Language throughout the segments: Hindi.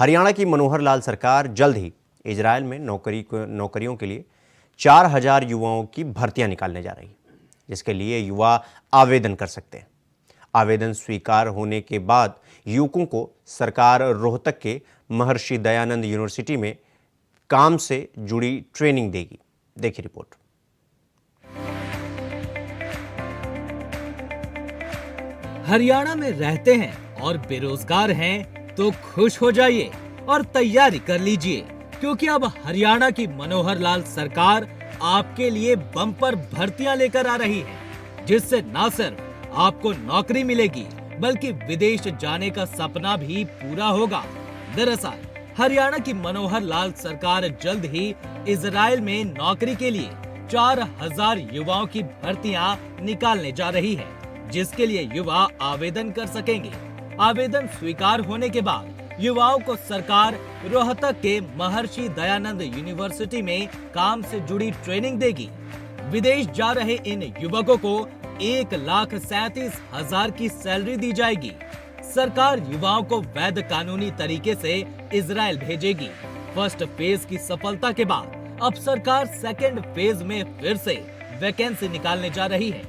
हरियाणा की मनोहर लाल सरकार जल्द ही इजरायल में नौकरियों के लिए 4000 युवाओं की भर्तियां निकालने जा रही है, जिसके लिए युवा आवेदन कर सकते हैं। आवेदन स्वीकार होने के बाद युवकों को सरकार रोहतक के महर्षि दयानंद यूनिवर्सिटी में काम से जुड़ी ट्रेनिंग देगी। देखिए रिपोर्ट। हरियाणा में रहते हैं और बेरोजगार हैं तो खुश हो जाइए और तैयारी कर लीजिए, क्योंकि अब हरियाणा की मनोहर लाल सरकार आपके लिए बम्पर भर्तियां लेकर आ रही है, जिससे न सिर्फ आपको नौकरी मिलेगी बल्कि विदेश जाने का सपना भी पूरा होगा। दरअसल हरियाणा की मनोहर लाल सरकार जल्द ही इजरायल में नौकरी के लिए 4000 युवाओं की भर्तियां निकालने जा रही है, जिसके लिए युवा आवेदन कर सकेंगे। आवेदन स्वीकार होने के बाद युवाओं को सरकार रोहतक के महर्षि दयानंद यूनिवर्सिटी में काम से जुड़ी ट्रेनिंग देगी। विदेश जा रहे इन युवकों को 1,37,000 की सैलरी दी जाएगी। सरकार युवाओं को वैध कानूनी तरीके से इजरायल भेजेगी। फर्स्ट फेज की सफलता के बाद अब सरकार सेकंड फेज में फिर से वैकेंसी निकालने जा रही है।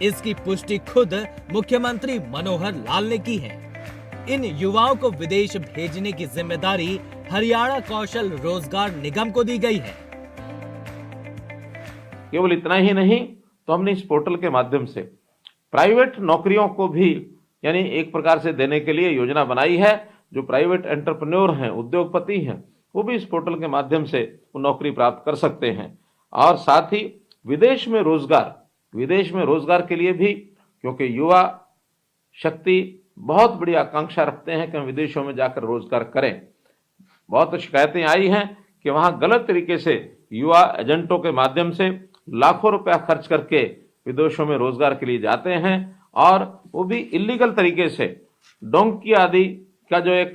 इसकी पुष्टि खुद मुख्यमंत्री मनोहर लाल ने की है। इन युवाओं को विदेश भेजने की जिम्मेदारी हरियाणा कौशल रोजगार निगम को दी गई है। केवल इतना ही नहीं, तो हमने इस पोर्टल के माध्यम से प्राइवेट नौकरियों को भी यानी एक प्रकार से देने के लिए योजना बनाई है। जो प्राइवेट एंटरप्रेन्योर हैं, उद्योगपति हैं, वो भी इस पोर्टल के माध्यम से वो नौकरी प्राप्त कर सकते हैं। और साथ ही विदेश में रोजगार के लिए भी, क्योंकि युवा शक्ति बहुत बड़ी आकांक्षा रखते हैं कि हम विदेशों में जाकर रोजगार करें। बहुत शिकायतें आई हैं कि वहां गलत तरीके से युवा एजेंटों के माध्यम से लाखों रुपया खर्च करके विदेशों में रोजगार के लिए जाते हैं, और वो भी इलीगल तरीके से डोंकी आदि का जो एक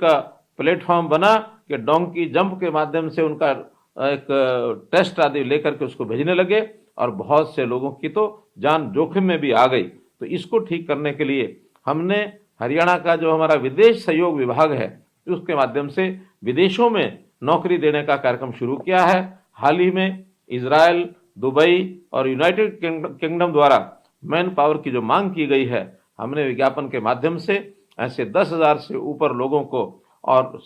प्लेटफॉर्म बना कि डोंकी जंप के माध्यम से उनका एक टेस्ट आदि लेकर के उसको भेजने लगे, और बहुत से लोगों की तो जान जोखिम में भी आ गई। तो इसको ठीक करने के लिए हमने हरियाणा का जो हमारा विदेश सहयोग विभाग है, उसके माध्यम से विदेशों में नौकरी देने का कार्यक्रम शुरू किया है। हाल ही में इजरायल, दुबई और यूनाइटेड किंगडम द्वारा मैन पावर की जो मांग की गई है, हमने विज्ञापन के माध्यम से ऐसे 10,000 से ऊपर लोगों को और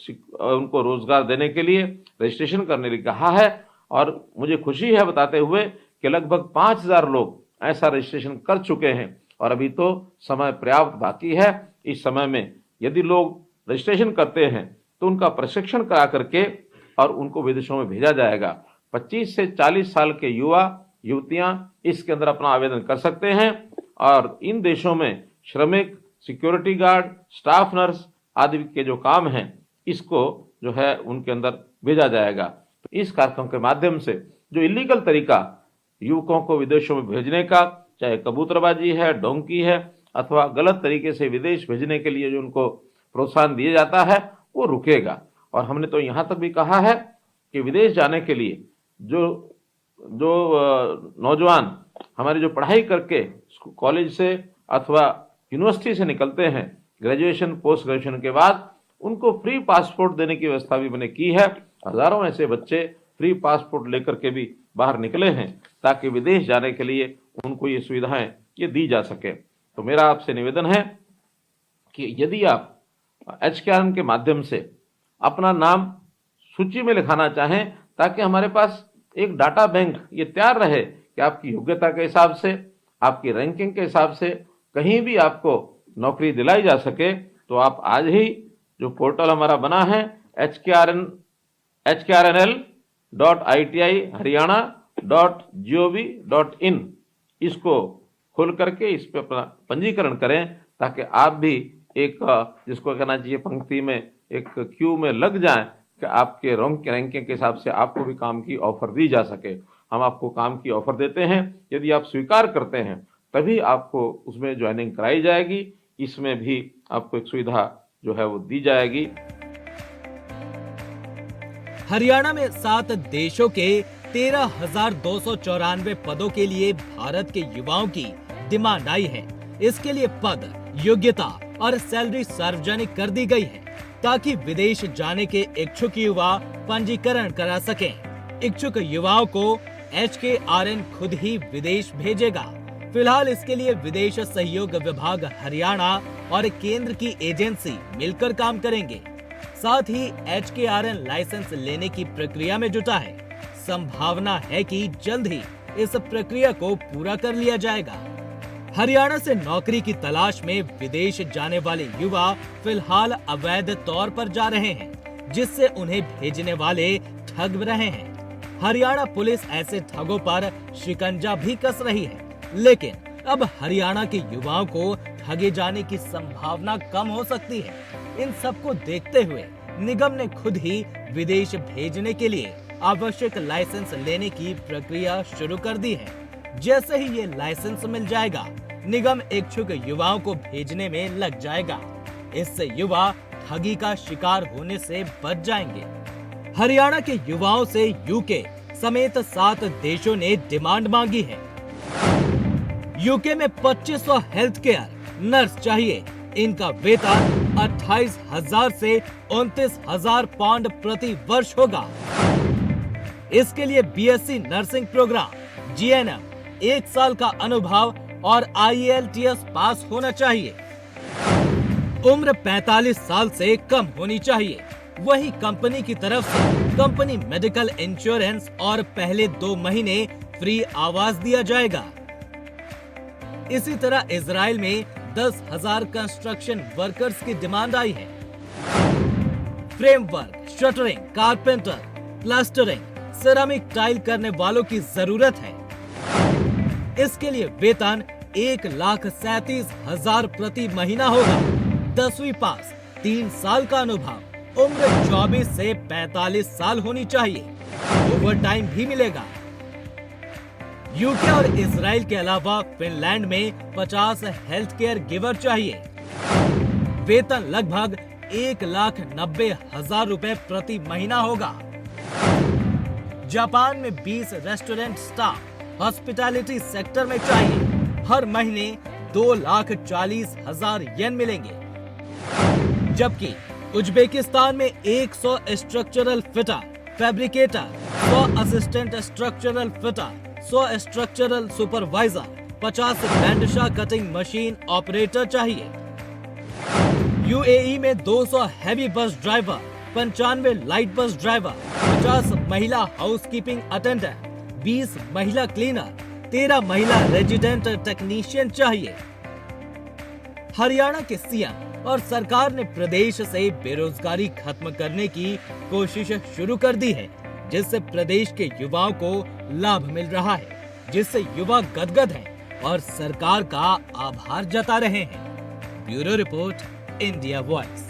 उनको रोजगार देने के लिए रजिस्ट्रेशन करने के लिए कहा है। और मुझे खुशी है बताते हुए कि लगभग 5,000 लोग ऐसा रजिस्ट्रेशन कर चुके हैं, और अभी तो समय पर्याप्त बाकी है। इस समय में यदि लोग रजिस्ट्रेशन करते हैं तो उनका प्रशिक्षण करा करके और उनको विदेशों में भेजा जाएगा। 25 से 40 साल के युवा युवतियां इसके अंदर अपना आवेदन कर सकते हैं, और इन देशों में श्रमिक, सिक्योरिटी गार्ड, स्टाफ नर्स आदि के जो काम हैं, इसको जो है उनके अंदर भेजा जाएगा। तो इस कार्यक्रम के माध्यम से जो इलीगल तरीका युवकों को विदेशों में भेजने का, चाहे कबूतरबाजी है, डोंकी है, अथवा गलत तरीके से विदेश भेजने के लिए जो उनको प्रोत्साहन दिया जाता है, वो रुकेगा। और हमने तो यहाँ तक भी कहा है कि विदेश जाने के लिए जो नौजवान हमारी जो पढ़ाई करके कॉलेज से अथवा यूनिवर्सिटी से निकलते हैं, ग्रेजुएशन पोस्ट ग्रेजुएशन के बाद, उनको फ्री पासपोर्ट देने की व्यवस्था भी मैंने की है। हजारों ऐसे बच्चे फ्री पासपोर्ट लेकर के भी बाहर निकले हैं, ताकि विदेश जाने के लिए उनको ये सुविधाएं ये दी जा सके। तो मेरा आपसे निवेदन है कि यदि आप HKRN के माध्यम से अपना नाम सूची में लिखाना चाहें, ताकि हमारे पास एक डाटा बैंक ये तैयार रहे कि आपकी योग्यता के हिसाब से, आपकी रैंकिंग के हिसाब से कहीं भी आपको नौकरी दिलाई जा सके, तो आप आज ही जो पोर्टल हमारा बना है hkrnl.iti.haryana.gov.in, इसको खोल करके इस पे अपना पंजीकरण करें, ताकि आप भी एक जिसको कहना चाहिए पंक्ति में एक क्यू में लग जाएं कि आपके रैंकिंग के हिसाब से आपको भी काम की ऑफर दी जा सके। हम आपको काम की ऑफर देते हैं, यदि आप स्वीकार करते हैं तभी आपको उसमें ज्वाइनिंग कराई जाएगी। इसमें भी आपको एक सुविधा जो है वो दी जाएगी। हरियाणा में 7 देशों के 13,294 पदों के लिए भारत के युवाओं की डिमांड आई है। इसके लिए पद, योग्यता और सैलरी सार्वजनिक कर दी गई है। ताकि विदेश जाने के इच्छुक युवा पंजीकरण करा सकें। इच्छुक युवाओं को HKRN खुद ही विदेश भेजेगा। फिलहाल इसके लिए विदेश सहयोग विभाग हरियाणा और केंद्र की एजेंसी मिलकर काम करेंगे। साथ ही HKRN लाइसेंस लेने की प्रक्रिया में जुटा है। संभावना है कि जल्द ही इस प्रक्रिया को पूरा कर लिया जाएगा। हरियाणा से नौकरी की तलाश में विदेश जाने वाले युवा फिलहाल अवैध तौर पर जा रहे हैं, जिससे उन्हें भेजने वाले ठग रहे हैं। हरियाणा पुलिस ऐसे ठगों पर शिकंजा भी कस रही है, लेकिन अब हरियाणा के युवाओं को ठगे जाने की संभावना कम हो सकती है। इन सबको देखते हुए निगम ने खुद ही विदेश भेजने के लिए आवश्यक लाइसेंस लेने की प्रक्रिया शुरू कर दी है। जैसे ही ये लाइसेंस मिल जाएगा, निगम इच्छुक युवाओं को भेजने में लग जाएगा। इससे युवा ठगी का शिकार होने से बच जाएंगे। हरियाणा के युवाओं से यूके समेत 7 देशों ने डिमांड मांगी है। यूके में 2500 हेल्थ केयर नर्स चाहिए। इनका वेतन 28,000 से 29,000 पाउंड प्रति वर्ष होगा। इसके लिए BSc नर्सिंग प्रोग्राम, GNM, 1 साल का अनुभव और IELTS पास होना चाहिए। उम्र 45 साल से कम होनी चाहिए। वही कंपनी की तरफ से कंपनी मेडिकल इंश्योरेंस और पहले 2 महीने फ्री आवास दिया जाएगा। इसी तरह इजराइल में 10,000 कंस्ट्रक्शन वर्कर्स की डिमांड आई है। Framework, shuttering, carpenter, plastering, ceramic tile करने वालों की जरूरत है। इसके लिए वेतन 1,37,000 प्रति महीना होगा। 10वीं पास, 3 साल का अनुभव, उम्र 24 से 45 साल होनी चाहिए। ओवर टाइम भी मिलेगा। यूके और इजराइल के अलावा फिनलैंड में 50 हेल्थ केयर गिवर चाहिए। वेतन लगभग 1,90,000 रुपए प्रति महीना होगा। जापान में 20 रेस्टोरेंट स्टाफ हॉस्पिटैलिटी सेक्टर में चाहिए। हर महीने 2,40,000 येन मिलेंगे। जबकि उज्बेकिस्तान में 100 structural fitter, fabricator, 100 assistant structural fitter, 100 structural supervisor, 50 bandsaw cutting machine operator चाहिए। UAE में 200 heavy bus driver, 95 light bus driver, 50 महिला हाउसकीपिंग अटेंडेंट, 20 महिला क्लीनर, 13 महिला रेजिडेंट टेक्नीशियन चाहिए। हरियाणा के CM और सरकार ने प्रदेश से बेरोजगारी खत्म करने की कोशिश शुरू कर दी है, जिससे प्रदेश के युवाओं को लाभ मिल रहा है, जिससे युवा गदगद हैं और सरकार का आभार जता रहे हैं। Bureau report, India voice.